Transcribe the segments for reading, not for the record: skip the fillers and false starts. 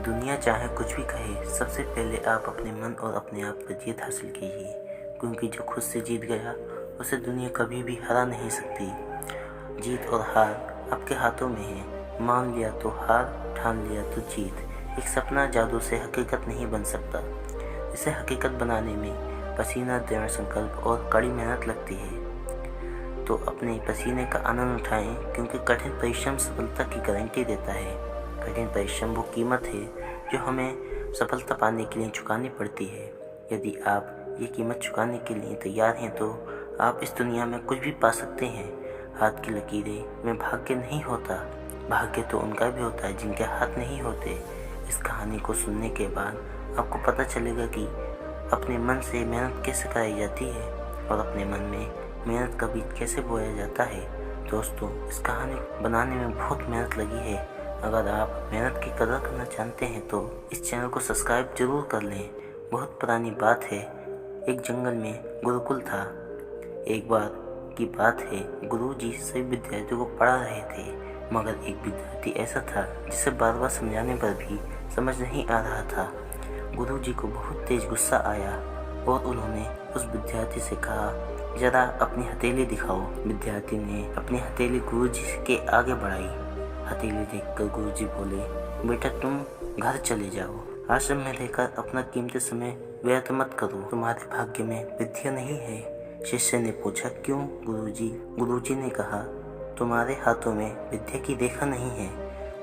दुनिया चाहे कुछ भी कहे, सबसे पहले आप अपने मन और अपने आप पर जीत हासिल कीजिए, क्योंकि जो खुद से जीत गया उसे दुनिया कभी भी हरा नहीं सकती। जीत और हार आपके हाथों में है। मान लिया तो हार, ठान लिया तो जीत। एक सपना जादू से हकीकत नहीं बन सकता। इसे हकीकत बनाने में पसीना, दृढ़ संकल्प और कड़ी मेहनत लगती है। तो अपने पसीने का आनंद उठाएं, क्योंकि कठिन परिश्रम सफलता की गारंटी देता है। कठिन परिश्रम वो कीमत है जो हमें सफलता पाने के लिए चुकानी पड़ती है। यदि आप ये कीमत चुकाने के लिए तैयार हैं तो आप इस दुनिया में कुछ भी पा सकते हैं। हाथ की लकीरें में भाग्य नहीं होता, भाग्य तो उनका भी होता है जिनके हाथ नहीं होते। इस कहानी को सुनने के बाद आपको पता चलेगा कि अपने मन से मेहनत कैसे कराई जाती है और अपने मन में मेहनत का बीज कैसे बोया जाता है। दोस्तों, इस कहानी बनाने में बहुत मेहनत लगी है। अगर आप मेहनत की कदर करना जानते हैं तो इस चैनल को सब्सक्राइब जरूर कर लें। बहुत पुरानी बात है, एक जंगल में गुरुकुल था। एक बार की बात है, गुरुजी सभी विद्यार्थियों को पढ़ा रहे थे, मगर एक विद्यार्थी ऐसा था जिसे बार बार समझाने पर भी समझ नहीं आ रहा था। गुरुजी को बहुत तेज गुस्सा आया और उन्होंने उस विद्यार्थी से कहा, जरा अपनी हथेली दिखाओ। विद्यार्थी ने अपनी हथेली गुरुजी के आगे बढ़ाई। हथेली देखकर गुरुजी बोले, बेटा तुम घर चले जाओ। आश्रम में रहकर अपना कीमती समय व्यर्थ मत करो। तुम्हारे भाग्य में विद्या नहीं है। शिष्य ने पूछा, क्यों गुरुजी? गुरुजी ने कहा, तुम्हारे हाथों में विद्या की रेखा नहीं है।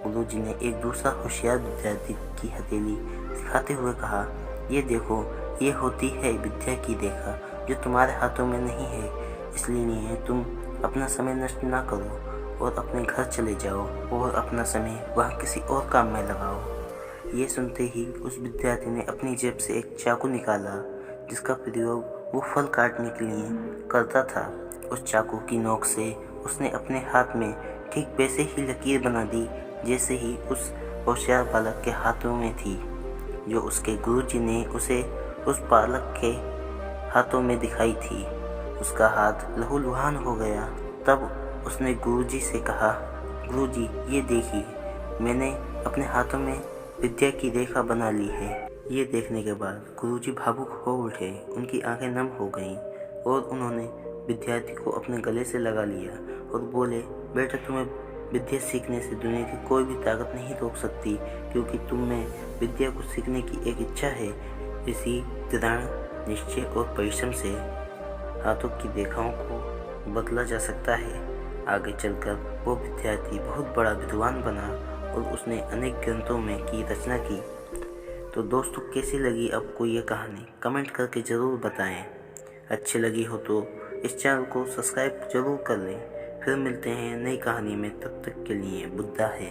गुरुजी ने एक दूसरा होशियार विद्यार्थी की हथेली दिखाते हुए कहा, ये देखो, ये होती है विद्या की रेखा जो तुम्हारे हाथों में नहीं है। इसलिए तुम अपना समय नष्ट ना करो और अपने घर चले जाओ और अपना समय वहाँ किसी और काम में लगाओ। ये सुनते ही उस विद्यार्थी ने अपनी जेब से एक चाकू निकाला, जिसका प्रयोग वो फल काटने के लिए करता था। उस चाकू की नोक से उसने अपने हाथ में ठीक वैसे ही लकीर बना दी जैसे ही उस होशियार बालक के हाथों में थी, जो उसके गुरुजी ने उसे उस बालक के हाथों में दिखाई थी। उसका हाथ लहूलुहान हो गया। तब उसने गुरुजी से कहा, गुरुजी ये देखिए, मैंने अपने हाथों में विद्या की रेखा बना ली है। ये देखने के बाद गुरुजी भावुक हो उठे। उनकी आंखें नम हो गईं और उन्होंने विद्यार्थी को अपने गले से लगा लिया और बोले, बेटा तुम्हें विद्या सीखने से दुनिया की कोई भी ताकत नहीं रोक सकती, क्योंकि तुम में विद्या को सीखने की एक इच्छा है। इसी दृढ़ निश्चय और परिश्रम से हाथों की रेखाओं को बदला जा सकता है। आगे चलकर वो विद्यार्थी बहुत बड़ा विद्वान बना और उसने अनेक ग्रंथों में की रचना की। तो दोस्तों, कैसी लगी आपको ये कहानी? कमेंट करके ज़रूर बताएं। अच्छी लगी हो तो इस चैनल को सब्सक्राइब जरूर कर लें। फिर मिलते हैं नई कहानी में, तब तक के लिए बुद्धा है।